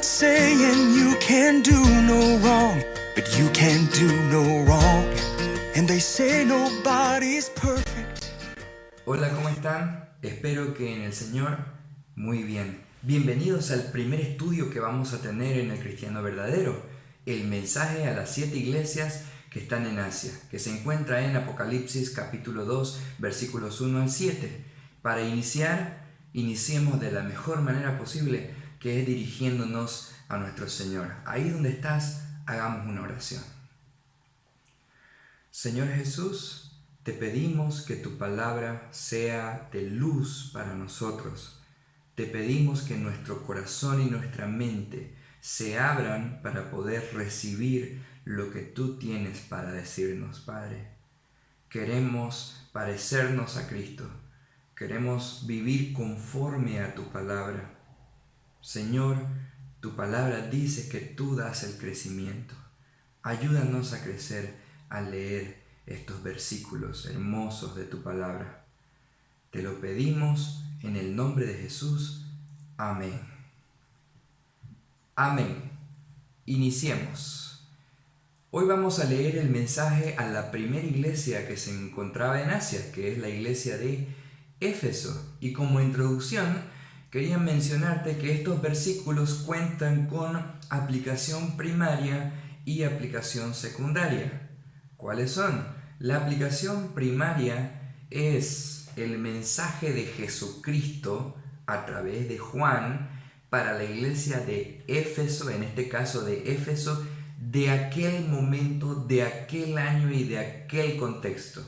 not saying you can do no wrong, but you can do no wrong. And they say nobody's perfect. Hola, ¿cómo están? Espero que en el Señor muy bien. Bienvenidos al primer estudio que vamos a tener en el Cristiano Verdadero, el mensaje a las 7 iglesias que están en Asia, que se encuentra en Apocalipsis capítulo 2, versículos 1 al 7. Para iniciemos de la mejor manera posible, que es dirigiéndonos a nuestro Señor. Ahí donde estás, hagamos una oración. Señor Jesús, te pedimos que tu palabra sea de luz para nosotros. Te pedimos que nuestro corazón y nuestra mente se abran para poder recibir lo que tú tienes para decirnos, Padre. Queremos parecernos a Cristo. Queremos vivir conforme a tu palabra. Señor, tu palabra dice que tú das el crecimiento. Ayúdanos a crecer al leer estos versículos hermosos de tu palabra. Te lo pedimos en el nombre de Jesús. Amén. Amén. Iniciemos. Hoy vamos a leer el mensaje a la primera iglesia que se encontraba en Asia, que es la iglesia de Éfeso. Y como introducción, quería mencionarte que estos versículos cuentan con aplicación primaria y aplicación secundaria. ¿Cuáles son? La aplicación primaria es el mensaje de Jesucristo a través de Juan para la iglesia de Éfeso, en este caso de Éfeso, de aquel momento, de aquel año y de aquel contexto.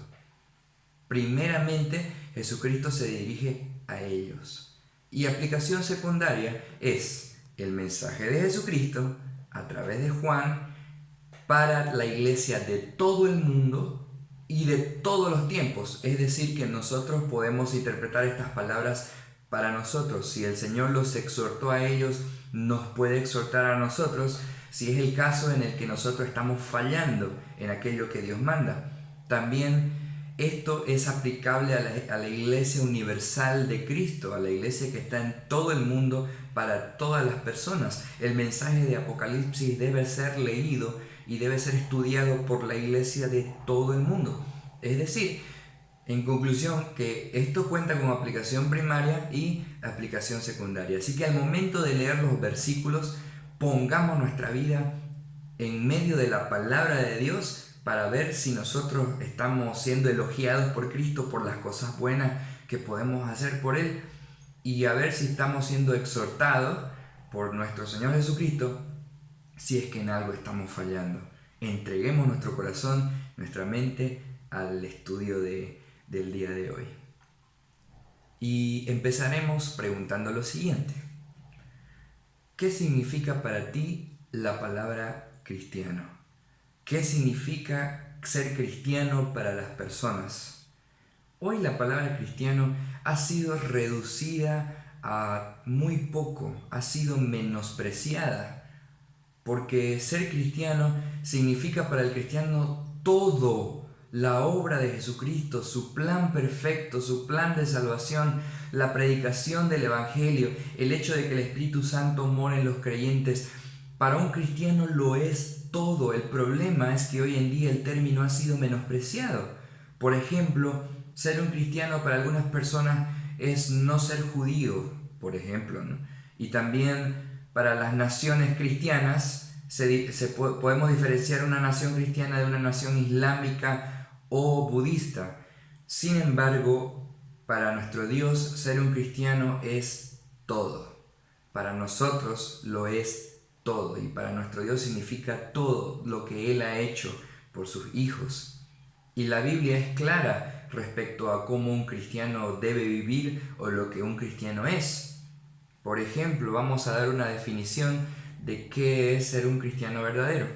Primeramente, Jesucristo se dirige a ellos. Y aplicación secundaria es el mensaje de Jesucristo a través de Juan para la iglesia de todo el mundo y de todos los tiempos. Es decir, que nosotros podemos interpretar estas palabras para nosotros. Si el Señor los exhortó a ellos, nos puede exhortar a nosotros, si es el caso en el que nosotros estamos fallando en aquello que Dios manda. También esto es aplicable a la iglesia universal de Cristo, a la iglesia que está en todo el mundo para todas las personas. El mensaje de Apocalipsis debe ser leído y debe ser estudiado por la iglesia de todo el mundo. Es decir, en conclusión, que esto cuenta con aplicación primaria y aplicación secundaria. Así que al momento de leer los versículos, pongamos nuestra vida en medio de la palabra de Dios para ver si nosotros estamos siendo elogiados por Cristo por las cosas buenas que podemos hacer por Él, y a ver si estamos siendo exhortados por nuestro Señor Jesucristo si es que en algo estamos fallando. Entreguemos nuestro corazón, nuestra mente al estudio del día de hoy. Y empezaremos preguntando lo siguiente: ¿qué significa para ti la palabra cristiano? ¿Qué significa ser cristiano para las personas? Hoy la palabra cristiano ha sido reducida a muy poco, ha sido menospreciada, porque ser cristiano significa para el cristiano todo, la obra de Jesucristo, su plan perfecto, su plan de salvación, la predicación del Evangelio, el hecho de que el Espíritu Santo mora en los creyentes. Para un cristiano lo es todo. El problema es que hoy en día el término ha sido menospreciado. Por ejemplo, ser un cristiano para algunas personas es no ser judío, por ejemplo, ¿no? Y también para las naciones cristianas podemos diferenciar una nación cristiana de una nación islámica o budista. Sin embargo, para nuestro Dios ser un cristiano es todo. Para nosotros lo es todo, y para nuestro Dios significa todo lo que Él ha hecho por sus hijos. Y la Biblia es clara respecto a cómo un cristiano debe vivir o lo que un cristiano es. Por ejemplo, vamos a dar una definición de qué es ser un cristiano verdadero.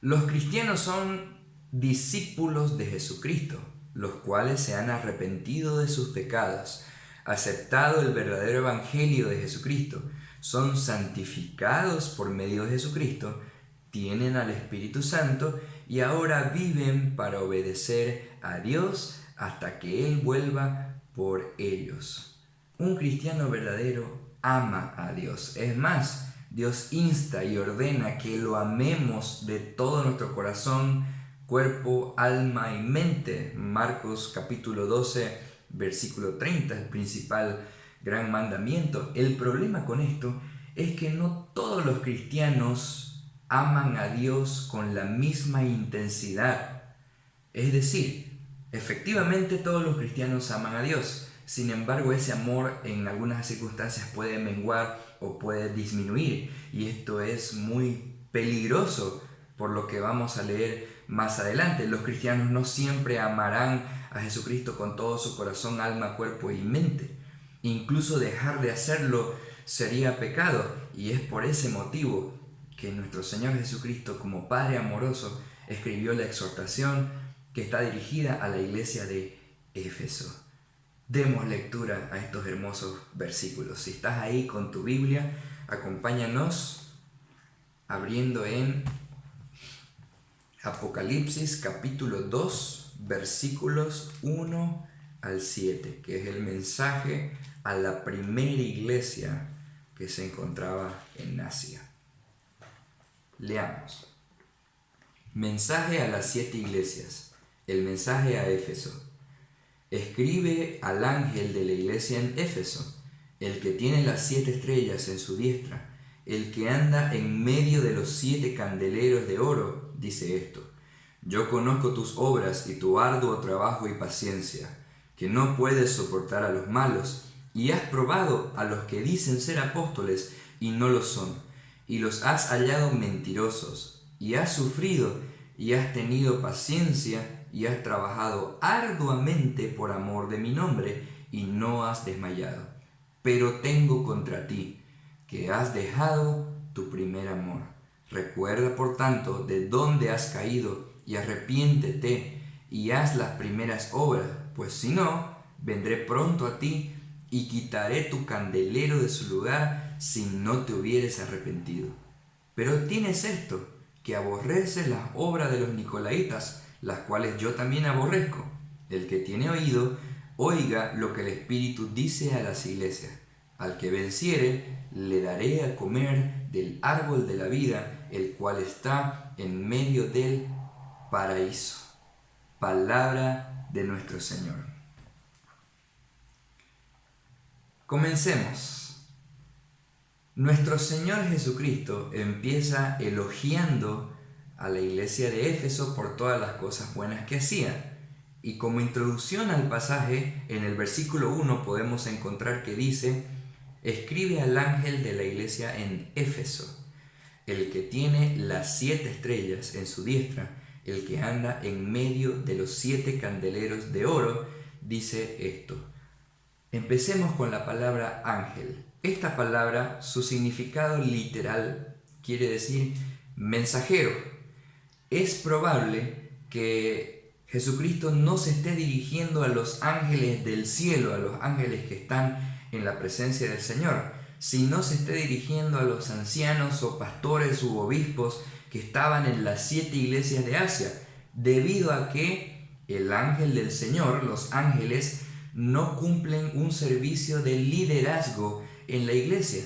Los cristianos son discípulos de Jesucristo, los cuales se han arrepentido de sus pecados, aceptado el verdadero evangelio de Jesucristo, son santificados por medio de Jesucristo, tienen al Espíritu Santo y ahora viven para obedecer a Dios hasta que Él vuelva por ellos. Un cristiano verdadero ama a Dios. Es más, Dios insta y ordena que lo amemos de todo nuestro corazón, cuerpo, alma y mente. Marcos capítulo 12, versículo 30, el principal gran mandamiento. El problema con esto es que no todos los cristianos aman a Dios con la misma intensidad. Es decir, efectivamente todos los cristianos aman a Dios. Sin embargo, ese amor en algunas circunstancias puede menguar o puede disminuir. Y esto es muy peligroso por lo que vamos a leer más adelante. Los cristianos no siempre amarán a Jesucristo con todo su corazón, alma, cuerpo y mente. Incluso dejar de hacerlo sería pecado. Y es por ese motivo que nuestro Señor Jesucristo, como Padre amoroso, escribió la exhortación que está dirigida a la iglesia de Éfeso. Demos lectura a estos hermosos versículos. Si estás ahí con tu Biblia, acompáñanos abriendo en Apocalipsis capítulo 2, versículos 1 al 7, que es el mensaje a la primera iglesia que se encontraba en Asia. Leamos. Mensaje a las 7 iglesias. El mensaje a Éfeso. Escribe al ángel de la iglesia en Éfeso, el que tiene las 7 estrellas en su diestra, el que anda en medio de los 7 candeleros de oro, dice esto: yo conozco tus obras y tu arduo trabajo y paciencia, que no puedes soportar a los malos, y has probado a los que dicen ser apóstoles y no lo son, y los has hallado mentirosos, y has sufrido y has tenido paciencia y has trabajado arduamente por amor de mi nombre y no has desmayado. Pero tengo contra ti que has dejado tu primer amor. Recuerda, por tanto, de dónde has caído y arrepiéntete y haz las primeras obras, pues si no, vendré pronto a ti y quitaré tu candelero de su lugar si no te hubieres arrepentido. Pero tienes esto, que aborreces las obras de los nicolaitas, las cuales yo también aborrezco. El que tiene oído, oiga lo que el Espíritu dice a las iglesias. Al que venciere, le daré a comer del árbol de la vida, el cual está en medio del paraíso. Palabra de nuestro Señor. Comencemos. Nuestro Señor Jesucristo empieza elogiando a la iglesia de Éfeso por todas las cosas buenas que hacía. Y como introducción al pasaje, en el versículo 1 podemos encontrar que dice: escribe al ángel de la iglesia en Éfeso, el que tiene las 7 estrellas en su diestra, el que anda en medio de los 7 candeleros de oro, dice esto. Empecemos con la palabra ángel. Esta palabra, su significado literal quiere decir mensajero. Es probable que Jesucristo no se esté dirigiendo a los ángeles del cielo, a los ángeles que están en la presencia del Señor, sino se esté dirigiendo a los ancianos o pastores u obispos que estaban en las 7 iglesias de Asia, debido a que el ángel del Señor, los ángeles, no cumplen un servicio de liderazgo en la iglesia.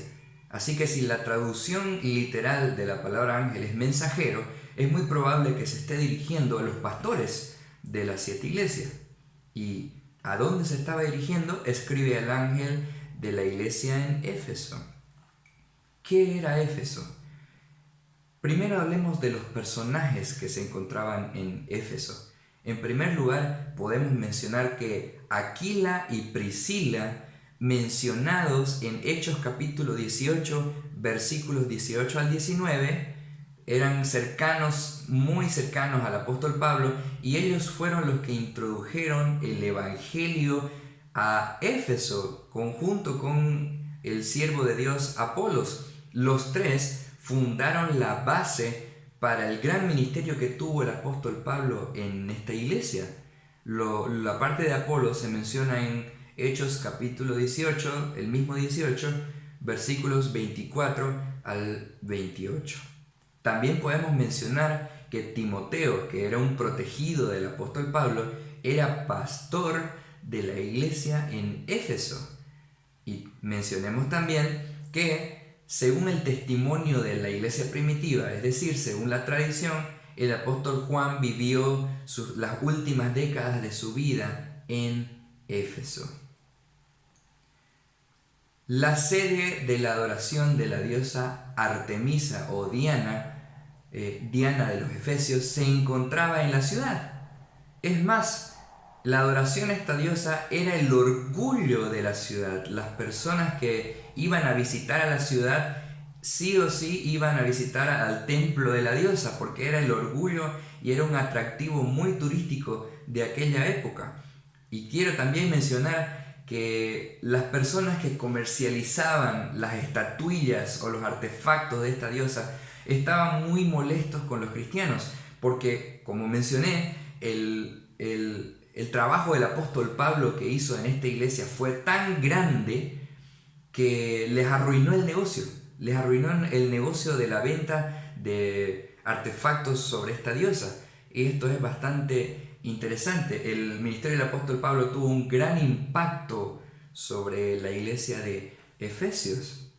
Así que si la traducción literal de la palabra ángel es mensajero, es muy probable que se esté dirigiendo a los pastores de las 7 iglesias. ¿Y a dónde se estaba dirigiendo? Escribe al ángel de la iglesia en Éfeso. ¿Qué era Éfeso? Primero hablemos de los personajes que se encontraban en Éfeso. En primer lugar, podemos mencionar que Aquila y Priscila, mencionados en Hechos capítulo 18, versículos 18 al 19, eran cercanos, muy cercanos al apóstol Pablo, y ellos fueron los que introdujeron el evangelio a Éfeso, conjunto con el siervo de Dios Apolos. Los 3 fundaron la base para el gran ministerio que tuvo el apóstol Pablo en esta iglesia. La parte de Apolos se menciona en Hechos capítulo 18, el mismo 18, versículos 24 al 28. También podemos mencionar que Timoteo, que era un protegido del apóstol Pablo, era pastor de la iglesia en Éfeso. Y mencionemos también que, según el testimonio de la iglesia primitiva, es decir, según la tradición, el apóstol Juan vivió las últimas décadas de su vida en Éfeso. La sede de la adoración de la diosa Artemisa o Diana, Diana de los Efesios, se encontraba en la ciudad. Es más, la adoración a esta diosa era el orgullo de la ciudad. Las personas que iban a visitar a la ciudad sí o sí iban a visitar al templo de la diosa, porque era el orgullo y era un atractivo muy turístico de aquella época. Y quiero también mencionar que las personas que comercializaban las estatuillas o los artefactos de esta diosa estaban muy molestos con los cristianos, porque, como mencioné, el trabajo del apóstol Pablo que hizo en esta iglesia fue tan grande que les arruinó el negocio. Les arruinó el negocio de la venta de artefactos sobre esta diosa. Y esto es bastante interesante. El ministerio del apóstol Pablo tuvo un gran impacto sobre la iglesia de Efesios.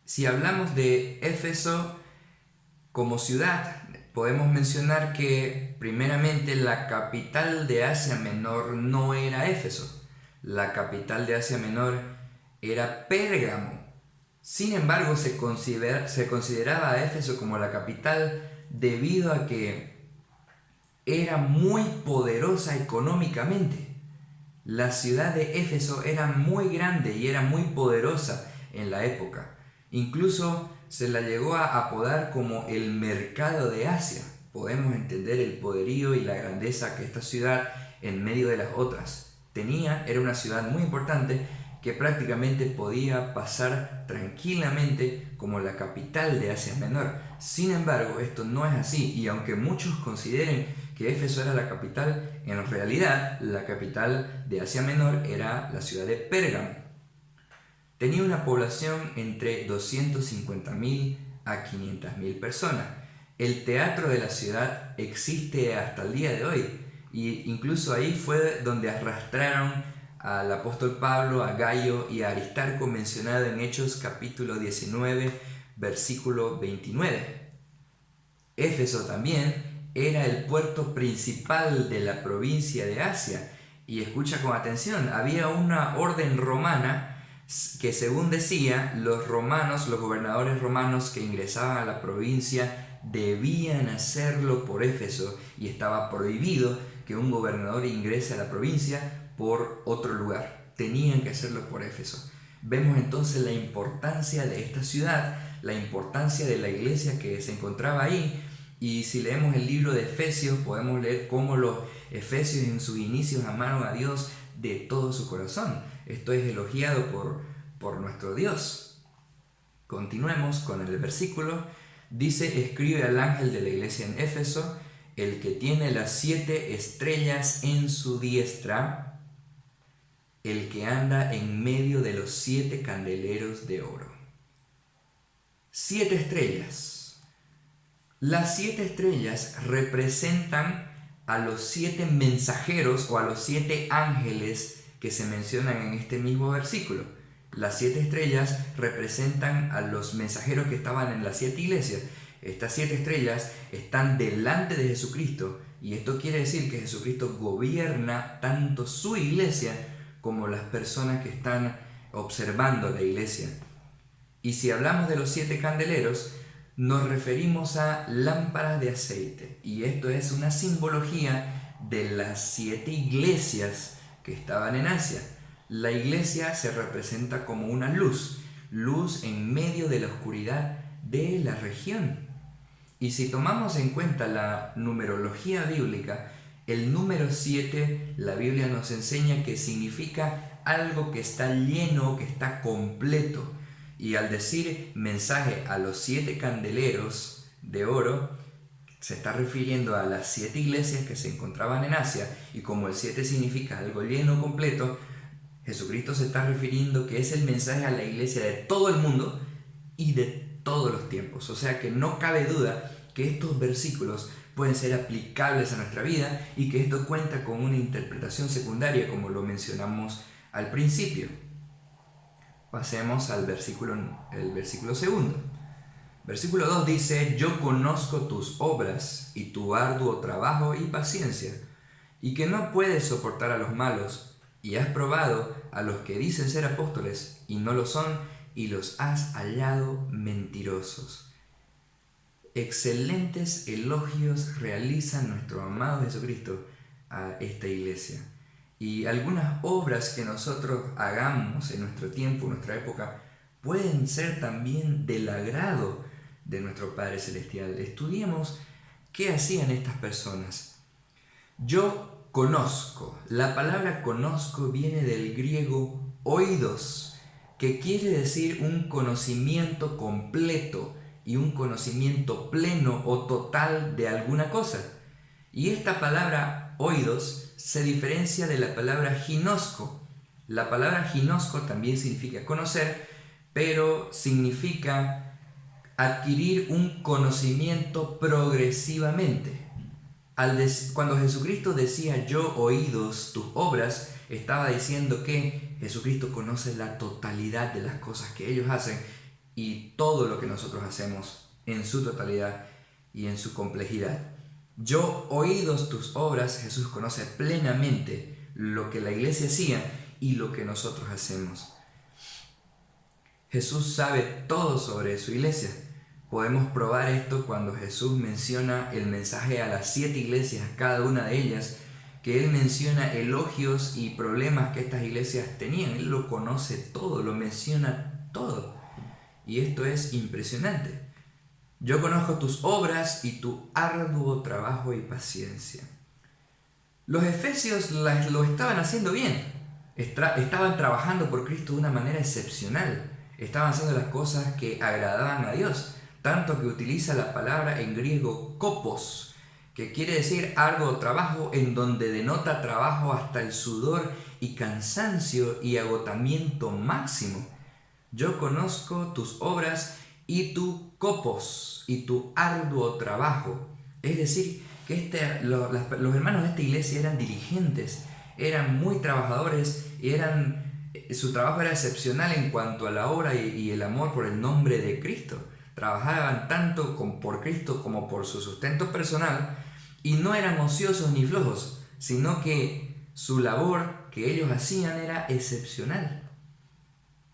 Si hablamos de Éfeso como ciudad, podemos mencionar que primeramente la capital de Asia Menor no era Éfeso. La capital de Asia Menor era Pérgamo. Sin embargo, se consideraba a Éfeso como la capital debido a que era muy poderosa económicamente. La ciudad de Éfeso era muy grande y era muy poderosa en la época. Incluso se la llegó a apodar como el mercado de Asia. Podemos entender el poderío y la grandeza que esta ciudad, en medio de las otras, tenía. Era una ciudad muy importante que prácticamente podía pasar tranquilamente como la capital de Asia Menor. Sin embargo, esto no es así, y aunque muchos consideren que Éfeso era la capital, en realidad la capital de Asia Menor era la ciudad de Pérgamo. Tenía una población entre 250.000 a 500.000 personas. El teatro de la ciudad existe hasta el día de hoy, y incluso ahí fue donde arrastraron al apóstol Pablo, a Gayo y a Aristarco, mencionado en Hechos capítulo 19, versículo 29. Éfeso también era el puerto principal de la provincia de Asia. Y escucha con atención, había una orden romana que, según decía, los gobernadores romanos que ingresaban a la provincia debían hacerlo por Éfeso, y estaba prohibido que un gobernador ingrese a la provincia por otro lugar. Tenían que hacerlo por Éfeso. Vemos entonces la importancia de esta ciudad, la importancia de la iglesia que se encontraba ahí. Y si leemos el libro de Efesios, podemos leer cómo los efesios en sus inicios amaron a Dios de todo su corazón. Esto es elogiado por nuestro Dios. Continuemos con el versículo. Dice: escribe al ángel de la iglesia en Éfeso, el que tiene las 7 estrellas en su diestra, el que anda en medio de los 7 candeleros de oro. 7 estrellas. Las 7 estrellas representan a los 7 mensajeros o a los 7 ángeles que se mencionan en este mismo versículo. Las 7 estrellas representan a los mensajeros que estaban en las 7 iglesias. Estas 7 estrellas están delante de Jesucristo, y esto quiere decir que Jesucristo gobierna tanto su iglesia como las personas que están observando la iglesia. Y si hablamos de los 7 candeleros, nos referimos a lámparas de aceite, y esto es una simbología de las 7 iglesias que estaban en Asia. La iglesia se representa como una luz en medio de la oscuridad de la región. Y si tomamos en cuenta la numerología bíblica, el número 7, la Biblia nos enseña que significa algo que está lleno, que está completo. Y al decir mensaje a los 7 candeleros de oro, se está refiriendo a las 7 iglesias que se encontraban en Asia, y como el 7 significa algo lleno, completo, Jesucristo se está refiriendo que es el mensaje a la iglesia de todo el mundo y de todos los tiempos. O sea que no cabe duda que estos versículos pueden ser aplicables a nuestra vida, y que esto cuenta con una interpretación secundaria, como lo mencionamos al principio. Pasemos al el versículo segundo. Versículo 2 dice: yo conozco tus obras y tu arduo trabajo y paciencia, y que no puedes soportar a los malos, y has probado a los que dicen ser apóstoles y no lo son, y los has hallado mentirosos. Excelentes elogios realiza nuestro amado Jesucristo a esta iglesia. Y algunas obras que nosotros hagamos en nuestro tiempo, en nuestra época, pueden ser también del agrado de nuestro Padre Celestial. Estudiemos qué hacían estas personas. Yo conozco. La palabra conozco viene del griego oídos, que quiere decir un conocimiento completo y un conocimiento pleno o total de alguna cosa. Y esta palabra oídos se diferencia de la palabra ginosco. La palabra ginosco también significa conocer, pero significa adquirir un conocimiento progresivamente. Cuando Jesucristo decía yo oídos tus obras, estaba diciendo que Jesucristo conoce la totalidad de las cosas que ellos hacen y todo lo que nosotros hacemos en su totalidad y en su complejidad. Yo oídos tus obras, Jesús conoce plenamente lo que la iglesia hacía y lo que nosotros hacemos. Jesús sabe todo sobre su iglesia. Podemos probar esto cuando Jesús menciona el mensaje a las 7 iglesias, cada una de ellas, que Él menciona elogios y problemas que estas iglesias tenían. Él lo conoce todo, lo menciona todo. Y esto es impresionante. Yo conozco tus obras y tu arduo trabajo y paciencia. Los efesios lo estaban haciendo bien. Estaban trabajando por Cristo de una manera excepcional. Estaban haciendo las cosas que agradaban a Dios. Tanto que utiliza la palabra en griego kopos, que quiere decir arduo trabajo, en donde denota trabajo hasta el sudor y cansancio y agotamiento máximo. Yo conozco tus obras y tu kopos y tu arduo trabajo. Es decir, que los hermanos de esta iglesia eran diligentes, eran muy trabajadores y su trabajo era excepcional en cuanto a la obra y el amor por el nombre de Cristo. Trabajaban tanto por Cristo como por su sustento personal y no eran ociosos ni flojos, sino que su labor que ellos hacían era excepcional.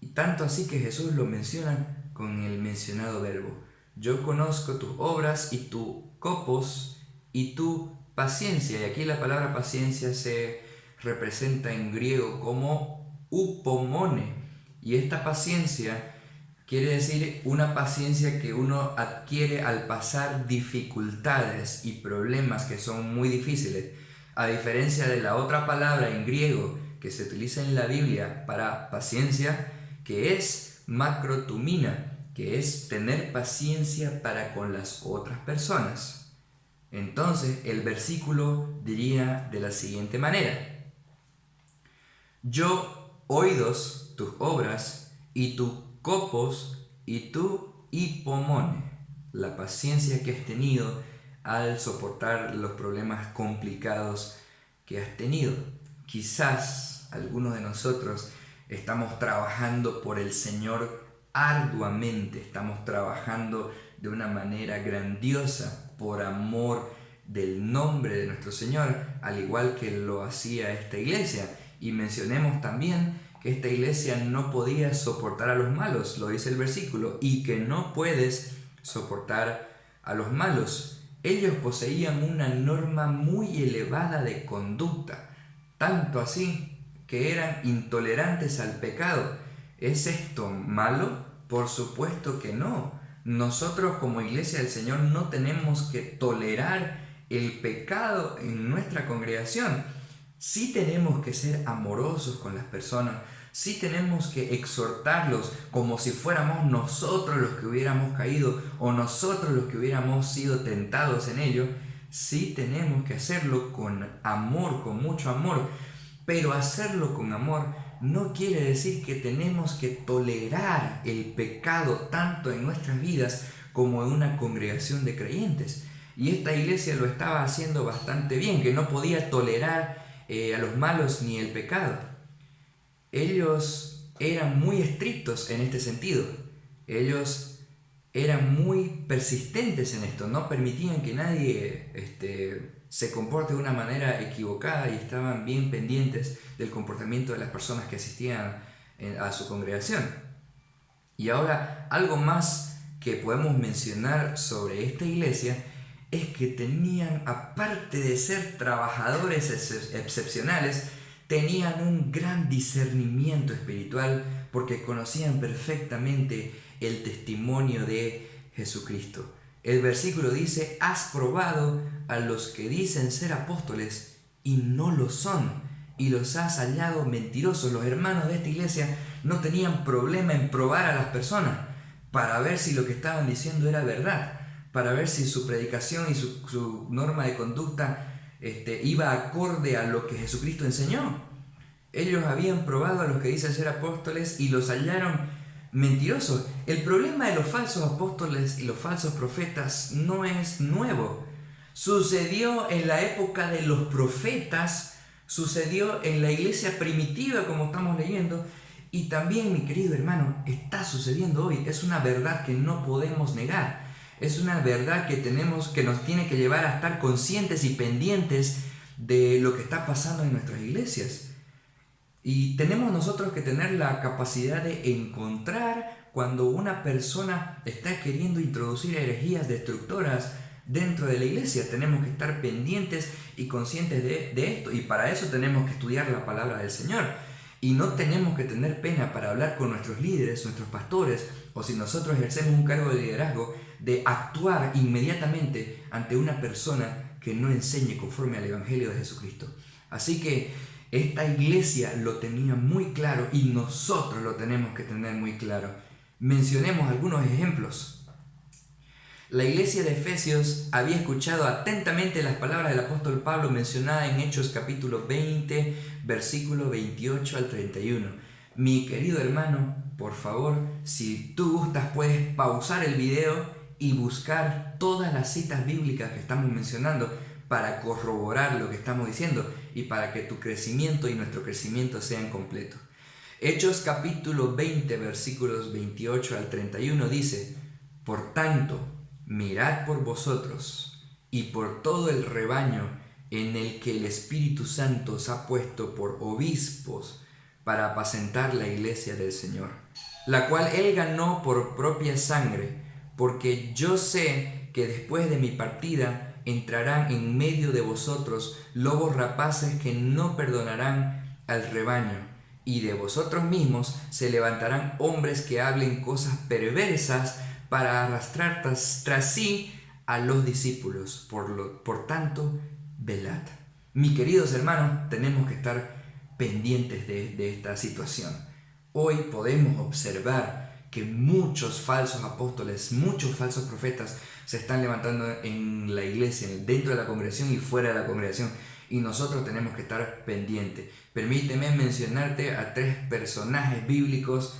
Y tanto así que Jesús lo menciona con el mencionado verbo. Yo conozco tus obras y tu kopos y tu paciencia. Y aquí la palabra paciencia se representa en griego como upomone. Y esta paciencia quiere decir una paciencia que uno adquiere al pasar dificultades y problemas que son muy difíciles. A diferencia de la otra palabra en griego que se utiliza en la Biblia para paciencia, que es macrotumina, que es tener paciencia para con las otras personas. Entonces el versículo diría de la siguiente manera: yo oídos tus obras y tu kopos y tu hipomone, la paciencia que has tenido al soportar los problemas complicados que has tenido. Quizás algunos de nosotros estamos trabajando por el Señor arduamente, estamos trabajando de una manera grandiosa por amor del nombre de nuestro Señor, al igual que lo hacía esta iglesia. Y mencionemos también que esta iglesia no podía soportar a los malos, lo dice el versículo, y que no puedes soportar a los malos. Ellos poseían una norma muy elevada de conducta, tanto así que eran intolerantes al pecado. ¿Es esto malo? Por supuesto que no. Nosotros como iglesia del Señor no tenemos que tolerar el pecado en nuestra congregación. Sí tenemos que ser amorosos con las personas, sí tenemos que exhortarlos como si fuéramos nosotros los que hubiéramos caído o nosotros los que hubiéramos sido tentados en ello. Sí tenemos que hacerlo con amor, con mucho amor, pero hacerlo con amor no quiere decir que tenemos que tolerar el pecado tanto en nuestras vidas como en una congregación de creyentes. Y esta iglesia lo estaba haciendo bastante bien, que no podía tolerar a los malos ni el pecado. Ellos eran muy estrictos en este sentido. Ellos eran muy persistentes en esto, no permitían que nadie se comporte de una manera equivocada y estaban bien pendientes del comportamiento de las personas que asistían a su congregación. Y ahora, algo más que podemos mencionar sobre esta iglesia es que tenían, aparte de ser trabajadores excepcionales, tenían un gran discernimiento espiritual porque conocían perfectamente el testimonio de Jesucristo. El versículo dice: has probado a los que dicen ser apóstoles y no lo son, y los has hallado mentirosos. Los hermanos de esta iglesia no tenían problema en probar a las personas para ver si lo que estaban diciendo era verdad, para ver si su predicación y su norma de conducta iba acorde a lo que Jesucristo enseñó. Ellos habían probado a los que dicen ser apóstoles y los hallaron mentirosos. El problema de los falsos apóstoles y los falsos profetas no es nuevo. Sucedió en la época de los profetas, sucedió en la iglesia primitiva, como estamos leyendo, y también, mi querido hermano, está sucediendo hoy. Es una verdad que no podemos negar. Es una verdad que nos tiene que llevar a estar conscientes y pendientes de lo que está pasando en nuestras iglesias. Y tenemos nosotros que tener la capacidad de encontrar cuando una persona está queriendo introducir herejías destructoras dentro de la iglesia. Tenemos que estar pendientes y conscientes de esto, y para eso tenemos que estudiar la palabra del Señor. Y no tenemos que tener pena para hablar con nuestros líderes, nuestros pastores, o si nosotros ejercemos un cargo de liderazgo, de actuar inmediatamente ante una persona que no enseñe conforme al Evangelio de Jesucristo. Así que esta iglesia lo tenía muy claro y nosotros lo tenemos que tener muy claro. Mencionemos algunos ejemplos. La iglesia de Efesios había escuchado atentamente las palabras del apóstol Pablo mencionadas en Hechos capítulo 20, versículo 28 al 31. Mi querido hermano, por favor, si tú gustas, puedes pausar el video y buscar todas las citas bíblicas que estamos mencionando para corroborar lo que estamos diciendo y para que tu crecimiento y nuestro crecimiento sean completos. Hechos capítulo 20, versículos 28 al 31 dice: por tanto, mirad por vosotros y por todo el rebaño en el que el Espíritu Santo os ha puesto por obispos para apacentar la iglesia del Señor, la cual él ganó por propia sangre, porque yo sé que después de mi partida entrarán en medio de vosotros lobos rapaces que no perdonarán al rebaño, y de vosotros mismos se levantarán hombres que hablen cosas perversas para arrastrar tras sí a los discípulos. Por tanto, velad. Mis queridos hermanos, tenemos que estar pendientes de esta situación. Hoy podemos observar que muchos falsos apóstoles, muchos falsos profetas se están levantando en la iglesia, dentro de la congregación y fuera de la congregación, y nosotros tenemos que estar pendientes. Permíteme mencionarte a 3 personajes bíblicos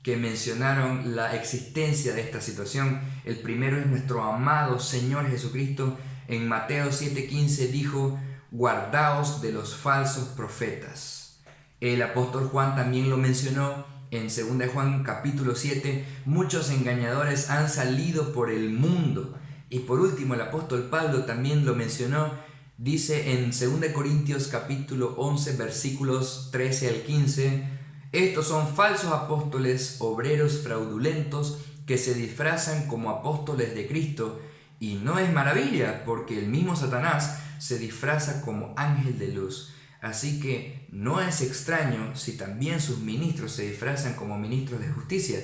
que mencionaron la existencia de esta situación. El primero es nuestro amado Señor Jesucristo. En Mateo 7:15 dijo: guardaos de los falsos profetas. El apóstol Juan también lo mencionó en 2 Juan capítulo 7, muchos engañadores han salido por el mundo. Y por último, el apóstol Pablo también lo mencionó, dice en 2 Corintios capítulo 11, versículos 13 al 15, estos son falsos apóstoles, obreros fraudulentos, que se disfrazan como apóstoles de Cristo, y no es maravilla, porque el mismo Satanás se disfraza como ángel de luz. Así que no es extraño si también sus ministros se disfrazan como ministros de justicia,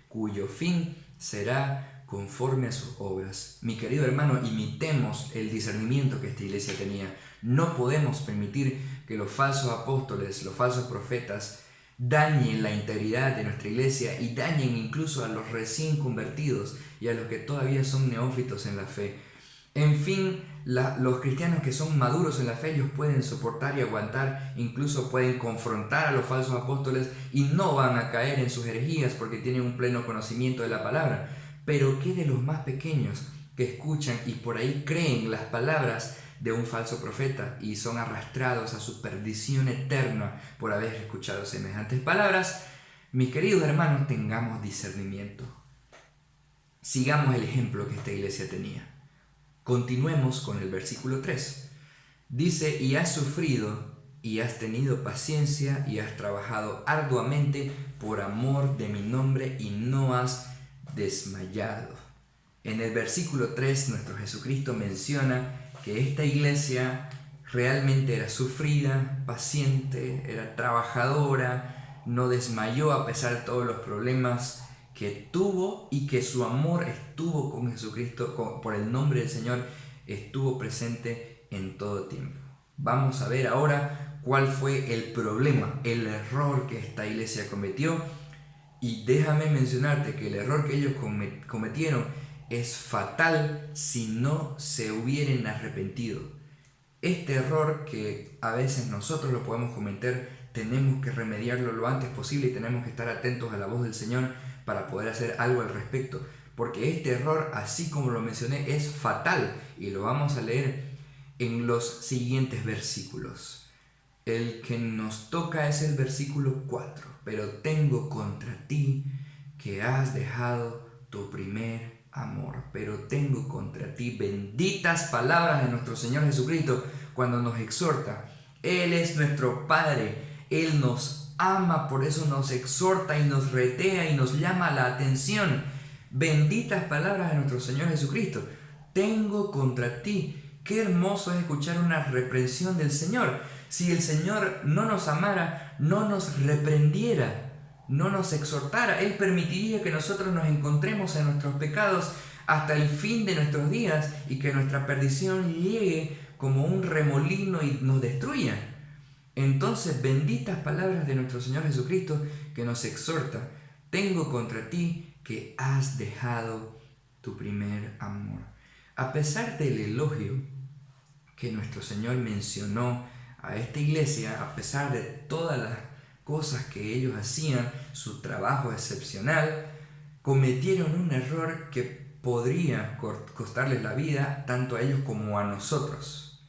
cuyo fin será conforme a sus obras. Mi querido hermano, imitemos el discernimiento que esta iglesia tenía. No podemos permitir que los falsos apóstoles, los falsos profetas, dañen la integridad de nuestra iglesia y dañen incluso a los recién convertidos y a los que todavía son neófitos en la fe. En fin, los cristianos que son maduros en la fe, ellos pueden soportar y aguantar, incluso pueden confrontar a los falsos apóstoles y no van a caer en sus herejías porque tienen un pleno conocimiento de la palabra. Pero ¿qué de los más pequeños que escuchan y por ahí creen las palabras de un falso profeta y son arrastrados a su perdición eterna por haber escuchado semejantes palabras? Mis queridos hermanos, tengamos discernimiento. Sigamos el ejemplo que esta iglesia tenía. Continuemos con el versículo 3. Dice, y has sufrido, y has tenido paciencia, y has trabajado arduamente por amor de mi nombre, y no has desmayado. En el versículo 3, nuestro Jesucristo menciona que esta iglesia realmente era sufrida, paciente, era trabajadora, no desmayó a pesar de todos los problemas que tuvo, y que su amor estuvo con Jesucristo, por el nombre del Señor, estuvo presente en todo tiempo. Vamos a ver ahora cuál fue el problema, el error que esta iglesia cometió. Y déjame mencionarte que el error que ellos cometieron es fatal si no se hubieran arrepentido. Este error, que a veces nosotros lo podemos cometer, tenemos que remediarlo lo antes posible y tenemos que estar atentos a la voz del Señor para poder hacer algo al respecto. Porque este error, así como lo mencioné, es fatal, y lo vamos a leer en los siguientes versículos. El que nos toca es el versículo 4. Pero tengo contra ti que has dejado tu primer amor. Pero tengo contra ti, benditas palabras de nuestro Señor Jesucristo cuando nos exhorta. Él es nuestro Padre, Él nos ama, por eso nos exhorta y nos retea y nos llama la atención. Benditas palabras de nuestro Señor Jesucristo. Tengo contra ti. Qué hermoso es escuchar una reprensión del Señor. Si el Señor no nos amara, no nos reprendiera, no nos exhortara. Él permitiría que nosotros nos encontremos en nuestros pecados hasta el fin de nuestros días y que nuestra perdición llegue como un remolino y nos destruya. Entonces, benditas palabras de nuestro Señor Jesucristo que nos exhorta. Tengo contra ti que has dejado tu primer amor. A pesar del elogio que nuestro Señor mencionó a esta iglesia, a pesar de todas las cosas que ellos hacían, su trabajo excepcional, cometieron un error que podría costarles la vida tanto a ellos como a nosotros.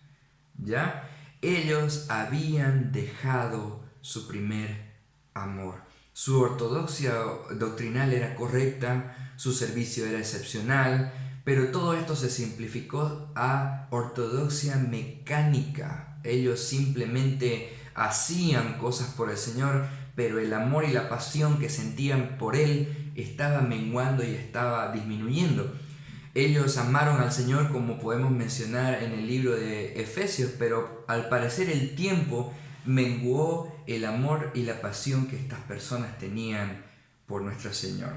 ¿Ya? Ellos habían dejado su primer amor. Su ortodoxia doctrinal era correcta, su servicio era excepcional, pero todo esto se simplificó a ortodoxia mecánica. Ellos simplemente hacían cosas por el Señor, pero el amor y la pasión que sentían por Él estaba menguando y estaba disminuyendo. Ellos amaron al Señor, como podemos mencionar en el libro de Efesios, pero al parecer el tiempo menguó el amor y la pasión que estas personas tenían por nuestro Señor.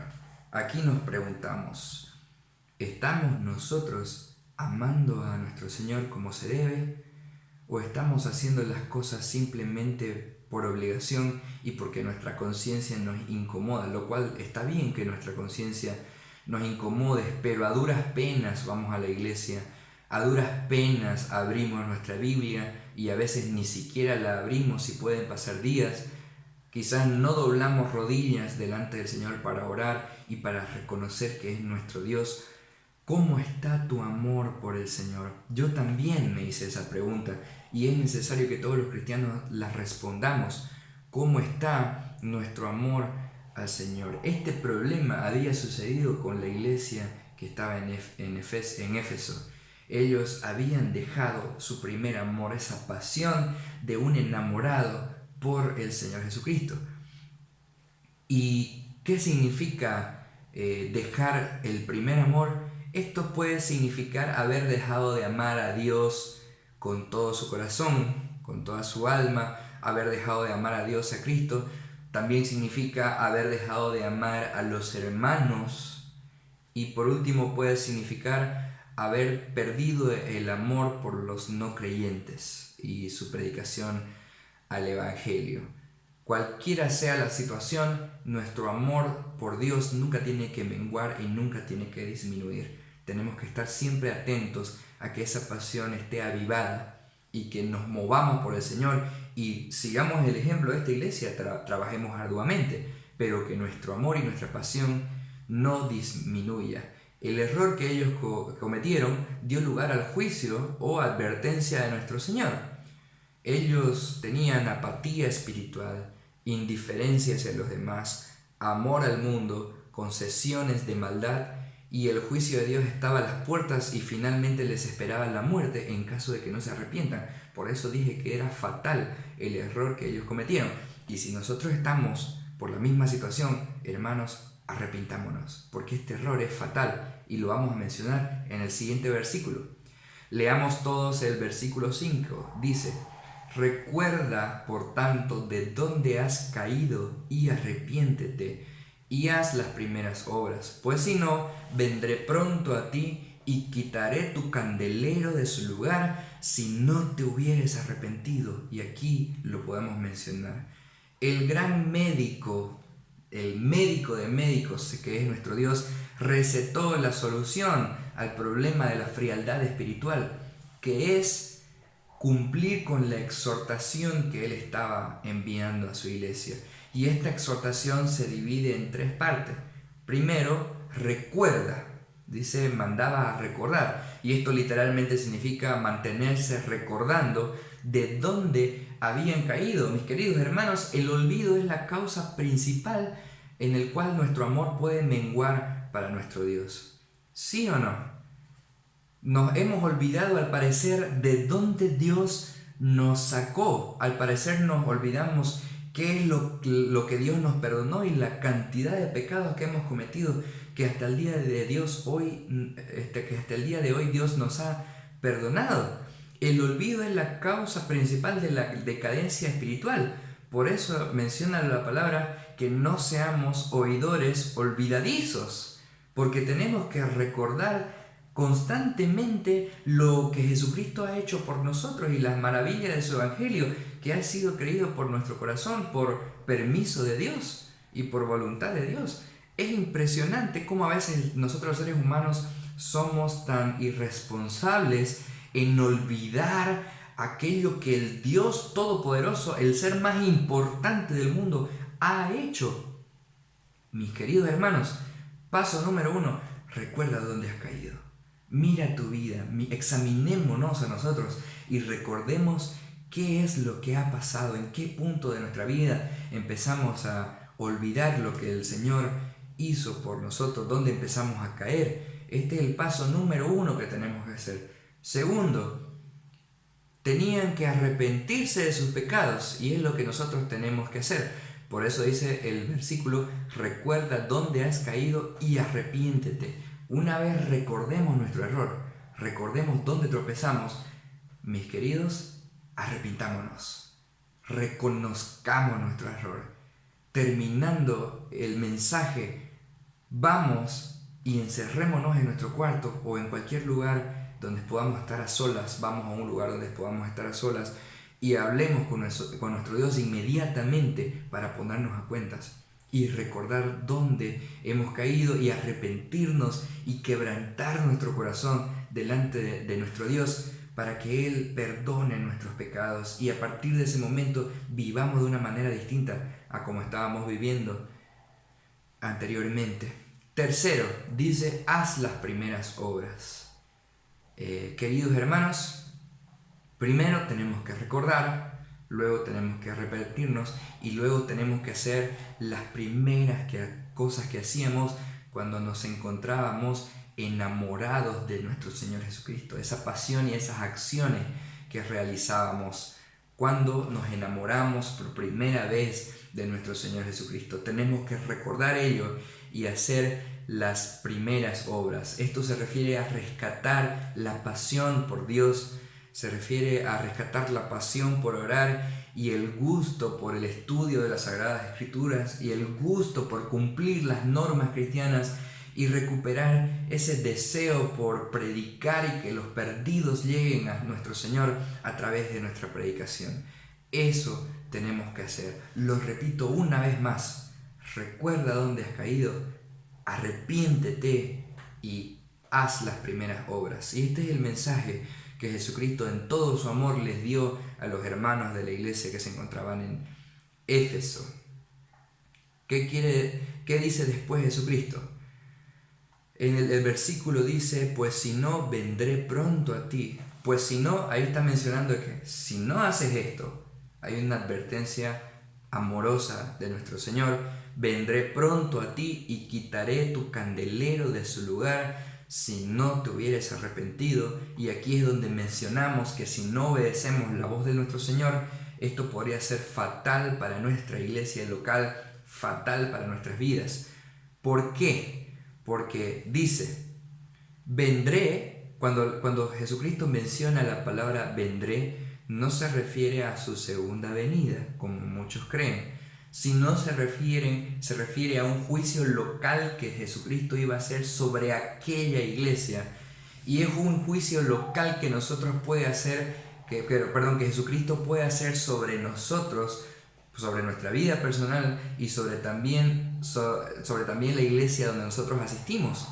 Aquí nos preguntamos, ¿estamos nosotros amando a nuestro Señor como se debe? ¿O estamos haciendo las cosas simplemente por obligación y porque nuestra conciencia nos incomoda? Lo cual está bien que nuestra conciencia nos incomode, pero a duras penas vamos a la iglesia, a duras penas abrimos nuestra Biblia y a veces ni siquiera la abrimos y pueden pasar días. Quizás no doblamos rodillas delante del Señor para orar y para reconocer que es nuestro Dios. ¿Cómo está tu amor por el Señor? Yo también me hice esa pregunta y es necesario que todos los cristianos la respondamos. ¿Cómo está nuestro amor al Señor? Este problema había sucedido con la iglesia que estaba en Éfeso. Ellos habían dejado su primer amor, esa pasión de un enamorado por el Señor Jesucristo. ¿Y qué significa dejar el primer amor? Esto puede significar haber dejado de amar a Dios con todo su corazón, con toda su alma, haber dejado de amar a Dios, a Cristo. También significa haber dejado de amar a los hermanos. Y por último puede significar haber perdido el amor por los no creyentes y su predicación al Evangelio. Cualquiera sea la situación, nuestro amor por Dios nunca tiene que menguar y nunca tiene que disminuir. Tenemos que estar siempre atentos a que esa pasión esté avivada y que nos movamos por el Señor y sigamos el ejemplo de esta iglesia, trabajemos arduamente, pero que nuestro amor y nuestra pasión no disminuya. El error que ellos cometieron dio lugar al juicio o advertencia de nuestro Señor. Ellos tenían apatía espiritual, indiferencia hacia los demás, amor al mundo, concesiones de maldad, y el juicio de Dios estaba a las puertas y finalmente les esperaba la muerte en caso de que no se arrepientan. Por eso dije que era fatal el error que ellos cometieron. Y si nosotros estamos por la misma situación, hermanos, arrepintámonos, porque este error es fatal y lo vamos a mencionar en el siguiente versículo. Leamos todos el versículo 5. Dice: recuerda, por tanto, de dónde has caído y arrepiéntete y haz las primeras obras, pues si no, vendré pronto a ti y quitaré tu candelero de su lugar si no te hubieres arrepentido. Y aquí lo podemos mencionar. El gran médico, el médico de médicos, que es nuestro Dios, recetó la solución al problema de la frialdad espiritual, que es cumplir con la exhortación que Él estaba enviando a su iglesia. Y esta exhortación se divide en 3 partes. Primero, recuerda. Dice, mandaba a recordar. Y esto literalmente significa mantenerse recordando de dónde habían caído. Mis queridos hermanos, el olvido es la causa principal en el cual nuestro amor puede menguar para nuestro Dios. ¿Sí o no? Nos hemos olvidado, al parecer, de dónde Dios nos sacó. Al parecer nos olvidamos qué es lo que Dios nos perdonó y la cantidad de pecados que hemos cometido, que hasta el día de hoy Dios nos ha perdonado. El olvido es la causa principal de la decadencia espiritual. Por eso menciona la palabra que no seamos oidores olvidadizos, porque tenemos que recordar constantemente lo que Jesucristo ha hecho por nosotros y las maravillas de su evangelio, que ha sido creído por nuestro corazón por permiso de Dios y por voluntad de Dios. Es impresionante cómo a veces nosotros los seres humanos somos tan irresponsables en olvidar aquello que el Dios Todopoderoso, el ser más importante del mundo, ha hecho. Mis queridos hermanos, paso número 1, recuerda dónde has caído. Mira tu vida, examinémonos a nosotros y recordemos qué es lo que ha pasado, en qué punto de nuestra vida empezamos a olvidar lo que el Señor hizo por nosotros, dónde empezamos a caer. Este es el paso número 1 que tenemos que hacer. Segundo, tenían que arrepentirse de sus pecados y es lo que nosotros tenemos que hacer. Por eso dice el versículo, recuerda dónde has caído y arrepiéntete. Una vez recordemos nuestro error, recordemos dónde tropezamos, mis queridos, arrepintámonos, reconozcamos nuestro error. Terminando el mensaje, vamos y encerrémonos en nuestro cuarto o en cualquier lugar donde podamos estar a solas. Vamos a un lugar donde podamos estar a solas y hablemos con nuestro Dios inmediatamente para ponernos a cuentas y recordar dónde hemos caído y arrepentirnos y quebrantar nuestro corazón delante de nuestro Dios para que Él perdone nuestros pecados y a partir de ese momento vivamos de una manera distinta a como estábamos viviendo anteriormente. Tercero, dice, haz las primeras obras. Queridos hermanos, primero tenemos que recordar, luego tenemos que arrepentirnos y luego tenemos que hacer las primeras cosas que hacíamos cuando nos encontrábamos enamorados de nuestro Señor Jesucristo. Esa pasión y esas acciones que realizábamos cuando nos enamoramos por primera vez de nuestro Señor Jesucristo. Tenemos que recordar ello y hacer las primeras obras. Esto se refiere a rescatar la pasión por Dios, se refiere a rescatar la pasión por orar y el gusto por el estudio de las Sagradas Escrituras y el gusto por cumplir las normas cristianas y recuperar ese deseo por predicar y que los perdidos lleguen a nuestro Señor a través de nuestra predicación. Eso tenemos que hacer. Lo repito una vez más. Recuerda dónde has caído, arrepiéntete y haz las primeras obras. Y este es el mensaje que Jesucristo en todo su amor les dio a los hermanos de la iglesia que se encontraban en Éfeso. ¿Qué dice después Jesucristo? En el versículo dice, pues si no, vendré pronto a ti. Pues si no, ahí está mencionando que si no haces esto, hay una advertencia amorosa de nuestro Señor: vendré pronto a ti y quitaré tu candelero de su lugar si no te hubieres arrepentido. Y aquí es donde mencionamos que si no obedecemos la voz de nuestro Señor, esto podría ser fatal para nuestra iglesia local, fatal para nuestras vidas. ¿Por qué? Porque dice, vendré, cuando Jesucristo menciona la palabra vendré, no se refiere a su segunda venida, como muchos creen, sino se refiere a un juicio local que Jesucristo iba a hacer sobre aquella iglesia. Y es un juicio local que nosotros puede hacer, que Jesucristo puede hacer sobre nosotros, sobre nuestra vida personal y sobre también la iglesia donde nosotros asistimos.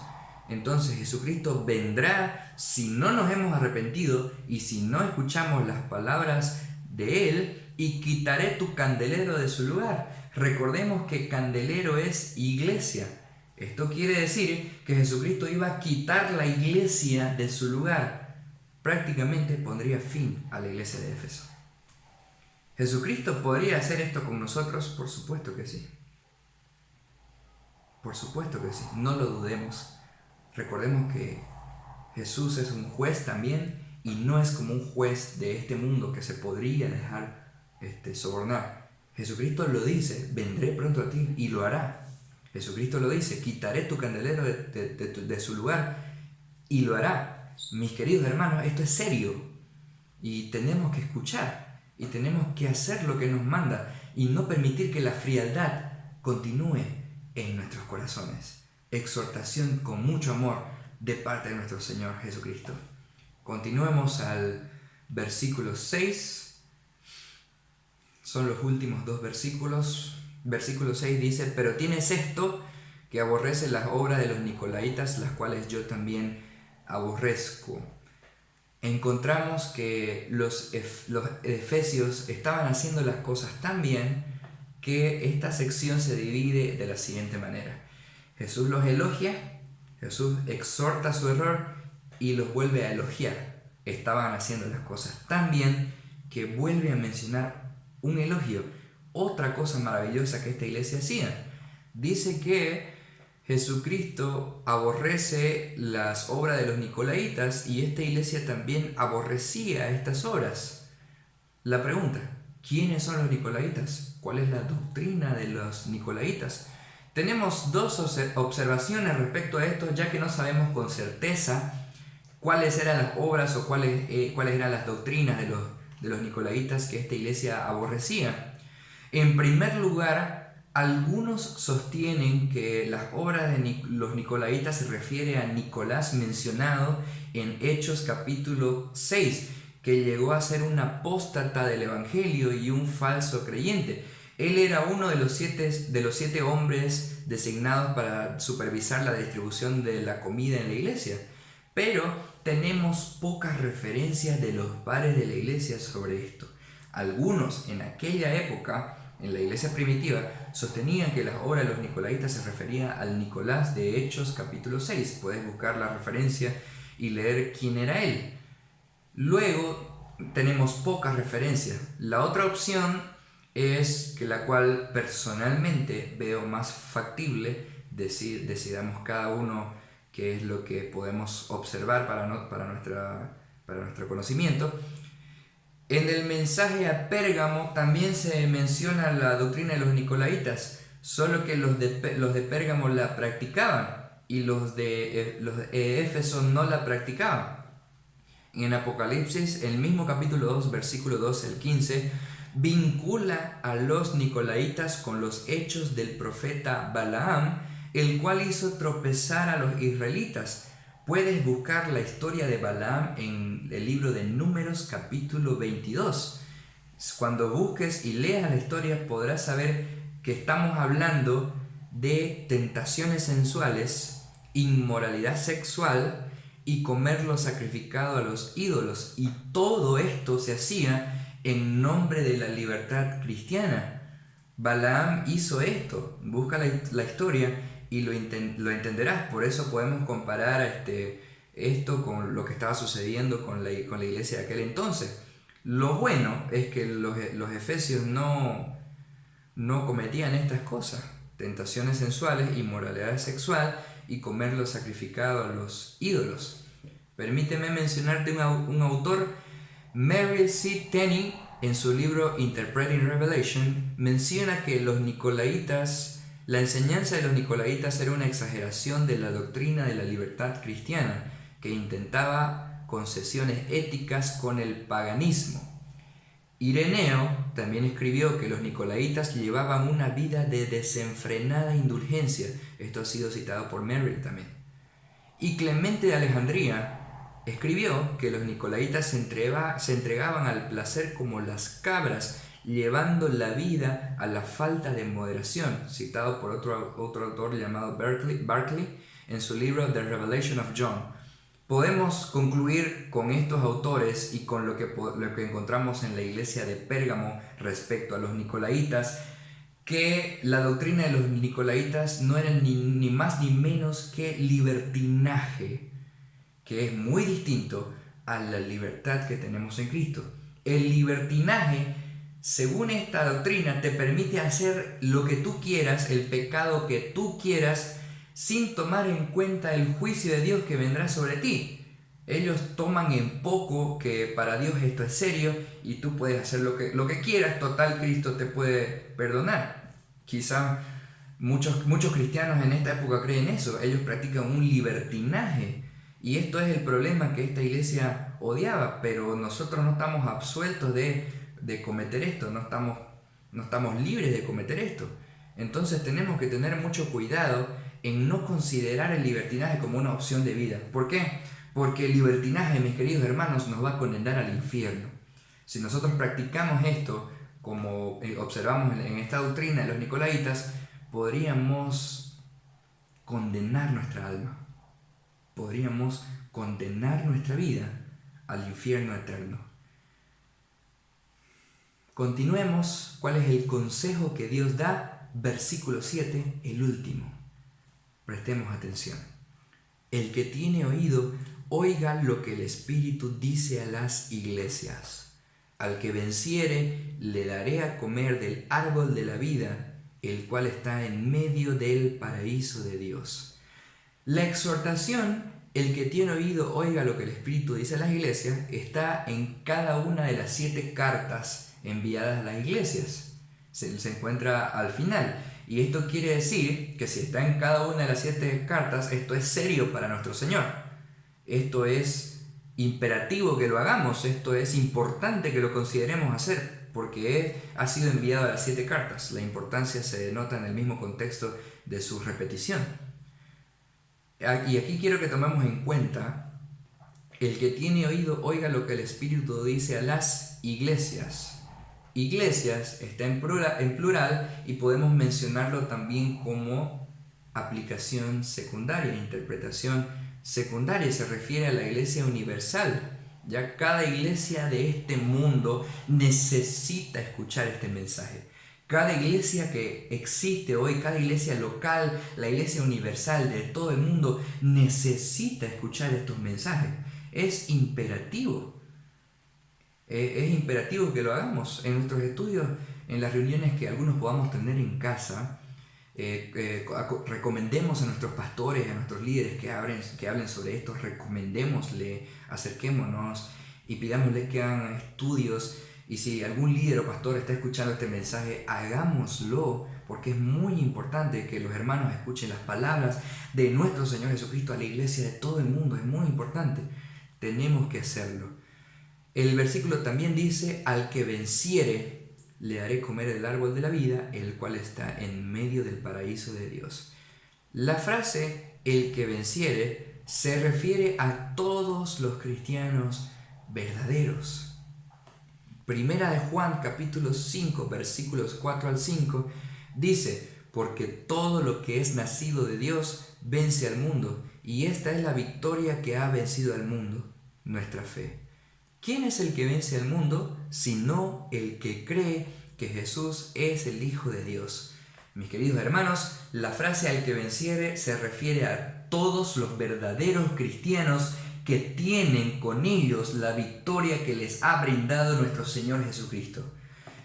Entonces Jesucristo vendrá si no nos hemos arrepentido y si no escuchamos las palabras de Él, y quitaré tu candelero de su lugar. Recordemos que candelero es iglesia. Esto quiere decir que Jesucristo iba a quitar la iglesia de su lugar. Prácticamente pondría fin a la iglesia de Éfeso. ¿Jesucristo podría hacer esto con nosotros? Por supuesto que sí. Por supuesto que sí. No lo dudemos. Recordemos que Jesús es un juez también, y no es como un juez de este mundo que se podría dejar sobornar. Jesucristo lo dice: vendré pronto a ti, y lo hará. Jesucristo lo dice: quitaré tu candelero de su lugar, y lo hará. Mis queridos hermanos, esto es serio y tenemos que escuchar y tenemos que hacer lo que nos manda y no permitir que la frialdad continúe en nuestros corazones. Exhortación con mucho amor de parte de nuestro Señor Jesucristo. Continuemos al versículo 6. Son los últimos dos versículos. Versículo 6 dice: pero tienes esto, que aborrece las obras de los nicolaitas, las cuales yo también aborrezco. Encontramos que los efesios estaban haciendo las cosas tan bien que esta sección se divide de la siguiente manera. Jesús los elogia, Jesús exhorta su error y los vuelve a elogiar. Estaban haciendo las cosas tan bien que vuelve a mencionar un elogio. Otra cosa maravillosa que esta iglesia hacía. Dice que Jesucristo aborrece las obras de los nicolaitas y esta iglesia también aborrecía estas obras. La pregunta: ¿quiénes son los nicolaitas? ¿Cuál es la doctrina de los nicolaitas? Tenemos dos observaciones respecto a esto, ya que no sabemos con certeza cuáles eran las obras o cuáles eran las doctrinas de los nicolaitas que esta iglesia aborrecía. En primer lugar, algunos sostienen que las obras de los nicolaitas se refiere a Nicolás, mencionado en Hechos capítulo 6, que llegó a ser un apóstata del evangelio y un falso creyente. Él era uno de los siete hombres designados para supervisar la distribución de la comida en la iglesia. Pero tenemos pocas referencias de los padres de la iglesia sobre esto. Algunos en aquella época, en la iglesia primitiva, sostenían que las obras de los nicolaitas se referían al Nicolás de Hechos capítulo 6. Puedes buscar la referencia y leer quién era él. Luego tenemos pocas referencias. La otra opción es que la cual personalmente veo más factible, decidamos cada uno qué es lo que podemos observar para nuestro conocimiento. En el mensaje a Pérgamo también se menciona la doctrina de los nicolaitas, solo que los de Pérgamo la practicaban y los de Éfeso no la practicaban. En Apocalipsis, el mismo capítulo 2, versículo 12 al 15, vincula a los nicolaitas con los hechos del profeta Balaam, el cual hizo tropezar a los israelitas. Puedes buscar la historia de Balaam en el libro de Números capítulo 22. Cuando busques y leas la historia podrás saber que estamos hablando de tentaciones sensuales, inmoralidad sexual y comer lo sacrificado a los ídolos. Y todo esto se hacía en nombre de la libertad cristiana. Balaam hizo esto. Busca la historia y lo entenderás. Por eso podemos comparar esto con lo que estaba sucediendo con la iglesia de aquel entonces. Lo bueno es que los efesios no no cometían estas cosas: tentaciones sensuales, inmoralidad sexual y comer lo sacrificado a los ídolos. Permíteme mencionarte un autor, Mary C. Tenney, en su libro Interpreting Revelation, menciona que la enseñanza de los nicolaitas era una exageración de la doctrina de la libertad cristiana, que intentaba concesiones éticas con el paganismo. Ireneo también escribió que los nicolaitas llevaban una vida de desenfrenada indulgencia. Esto ha sido citado por Merrill también. Y Clemente de Alejandría escribió que los nicolaitas se entregaban al placer como las cabras, llevando la vida a la falta de moderación, citado por otro autor llamado Barclay en su libro The Revelation of John. Podemos concluir con estos autores y con lo que encontramos en la iglesia de Pérgamo respecto a los nicolaitas, que la doctrina de los nicolaitas no era ni más ni menos que libertinaje, que es muy distinto a la libertad que tenemos en Cristo. El libertinaje, según esta doctrina, te permite hacer lo que tú quieras, el pecado que tú quieras, sin tomar en cuenta el juicio de Dios que vendrá sobre ti. Ellos toman en poco que para Dios esto es serio y tú puedes hacer lo que quieras, total, Cristo te puede perdonar. Quizá muchos cristianos en esta época creen eso. Ellos practican un libertinaje y esto es el problema que esta iglesia odiaba, pero nosotros no estamos absueltos de cometer esto, no estamos libres de cometer esto. Entonces tenemos que tener mucho cuidado en no considerar el libertinaje como una opción de vida. ¿Por qué? Porque el libertinaje, mis queridos hermanos, nos va a condenar al infierno. Si nosotros practicamos esto, como observamos en esta doctrina de los nicolaitas, podríamos condenar nuestra alma. Podríamos condenar nuestra vida al infierno eterno. Continuemos. ¿Cuál es el consejo que Dios da? Versículo 7, el último. Prestemos atención. El que tiene oído, oiga lo que el Espíritu dice a las iglesias. Al que venciere, le daré a comer del árbol de la vida, el cual está en medio del paraíso de Dios. La exhortación, el que tiene oído, oiga lo que el Espíritu dice a las iglesias, está en cada una de las 7 cartas enviadas a las iglesias. Se encuentra al final. Y esto quiere decir que si está en cada una de las 7 cartas, esto es serio para nuestro Señor. Esto es imperativo que lo hagamos, esto es importante que lo consideremos hacer, porque ha sido enviado a las 7 cartas. La importancia se denota en el mismo contexto de su repetición. Y aquí quiero que tomemos en cuenta: el que tiene oído, oiga lo que el Espíritu dice a las iglesias. Iglesias está en plural y podemos mencionarlo también como aplicación secundaria, interpretación secundaria. Se refiere a la iglesia universal. Ya cada iglesia de este mundo necesita escuchar este mensaje. Cada iglesia que existe hoy, cada iglesia local, la iglesia universal de todo el mundo, necesita escuchar estos mensajes. Es imperativo. Es imperativo que lo hagamos en nuestros estudios, en las reuniones que algunos podamos tener en casa. Recomendemos a nuestros pastores, a nuestros líderes que hablen sobre esto. Recomendémosle, acerquémonos y pidámosle que hagan estudios. Y si algún líder o pastor está escuchando este mensaje, hagámoslo, porque es muy importante que los hermanos escuchen las palabras de nuestro Señor Jesucristo a la iglesia de todo el mundo. Es muy importante, tenemos que hacerlo. El versículo también dice: al que venciere, le haré comer el árbol de la vida, el cual está en medio del paraíso de Dios. La frase el que venciere se refiere a todos los cristianos verdaderos. Primera de Juan, capítulo 5, versículos 4 al 5, dice: porque todo lo que es nacido de Dios vence al mundo, y esta es la victoria que ha vencido al mundo, nuestra fe. ¿Quién es el que vence al mundo? Sino el que cree que Jesús es el Hijo de Dios. Mis queridos hermanos, la frase al que venciere se refiere a todos los verdaderos cristianos que tienen con ellos la victoria que les ha brindado nuestro Señor Jesucristo.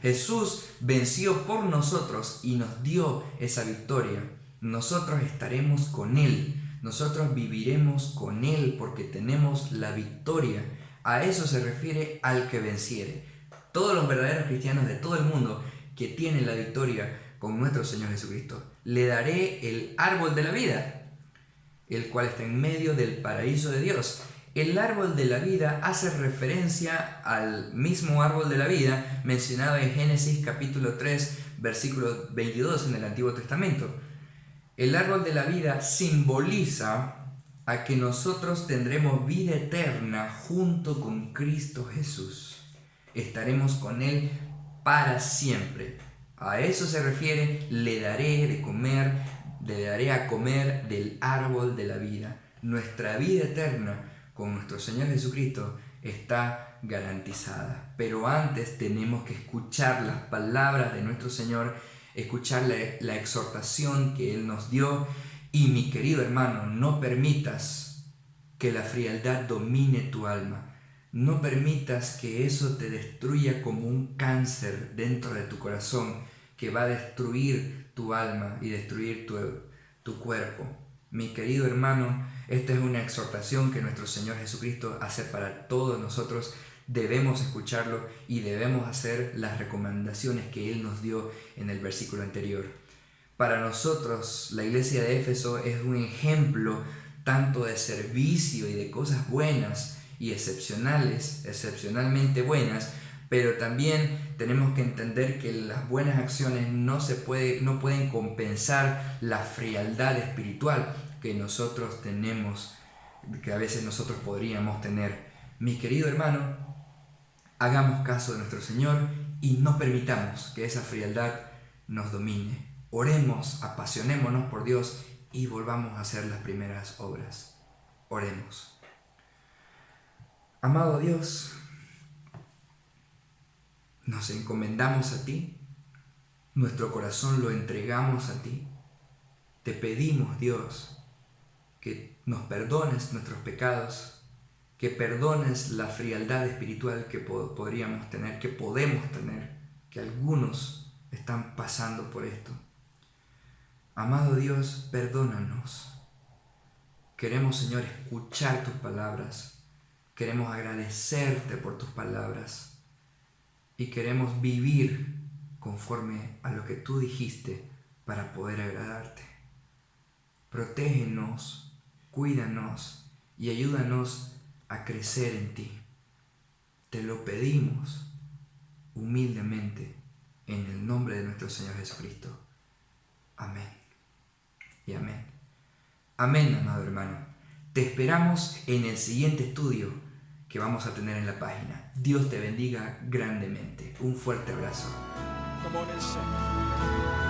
Jesús venció por nosotros y nos dio esa victoria. Nosotros estaremos con Él. Nosotros viviremos con Él porque tenemos la victoria. A eso se refiere al que venciere. Todos los verdaderos cristianos de todo el mundo que tienen la victoria con nuestro Señor Jesucristo. Le daré el árbol de la vida, el cual está en medio del paraíso de Dios. El árbol de la vida hace referencia al mismo árbol de la vida mencionado en Génesis capítulo 3, versículo 22 en el Antiguo Testamento. El árbol de la vida simboliza a que nosotros tendremos vida eterna junto con Cristo Jesús. Estaremos con Él para siempre. A eso se refiere, le daré a comer del árbol de la vida. Nuestra vida eterna con nuestro Señor Jesucristo está garantizada. Pero antes tenemos que escuchar las palabras de nuestro Señor, escuchar la exhortación que Él nos dio. Y mi querido hermano, no permitas que la frialdad domine tu alma. No permitas que eso te destruya como un cáncer dentro de tu corazón que va a destruir tu alma y destruir tu cuerpo. Mi querido hermano, esta es una exhortación que nuestro Señor Jesucristo hace para todos nosotros. Debemos escucharlo y debemos hacer las recomendaciones que Él nos dio en el versículo anterior. Para nosotros, la iglesia de Éfeso es un ejemplo tanto de servicio y de cosas buenas y excepcionalmente buenas, pero también tenemos que entender que las buenas acciones no pueden compensar la frialdad espiritual que nosotros tenemos, que a veces nosotros podríamos tener. Mi querido hermano, hagamos caso de nuestro Señor y no permitamos que esa frialdad nos domine. Oremos, apasionémonos por Dios y volvamos a hacer las primeras obras. Oremos. Amado Dios, nos encomendamos a ti, nuestro corazón lo entregamos a ti. Te pedimos, Dios, que nos perdones nuestros pecados, que perdones la frialdad espiritual que podríamos tener, que podemos tener, que algunos están pasando por esto. Amado Dios, perdónanos. Queremos, Señor, escuchar tus palabras. Queremos agradecerte por tus palabras y queremos vivir conforme a lo que tú dijiste para poder agradarte. Protégenos, cuídanos y ayúdanos a crecer en ti. Te lo pedimos humildemente en el nombre de nuestro Señor Jesucristo. Amén y amén. Amén, amado hermano. Te esperamos en el siguiente estudio que vamos a tener en la página. Dios te bendiga grandemente. Un fuerte abrazo. Come on and sing.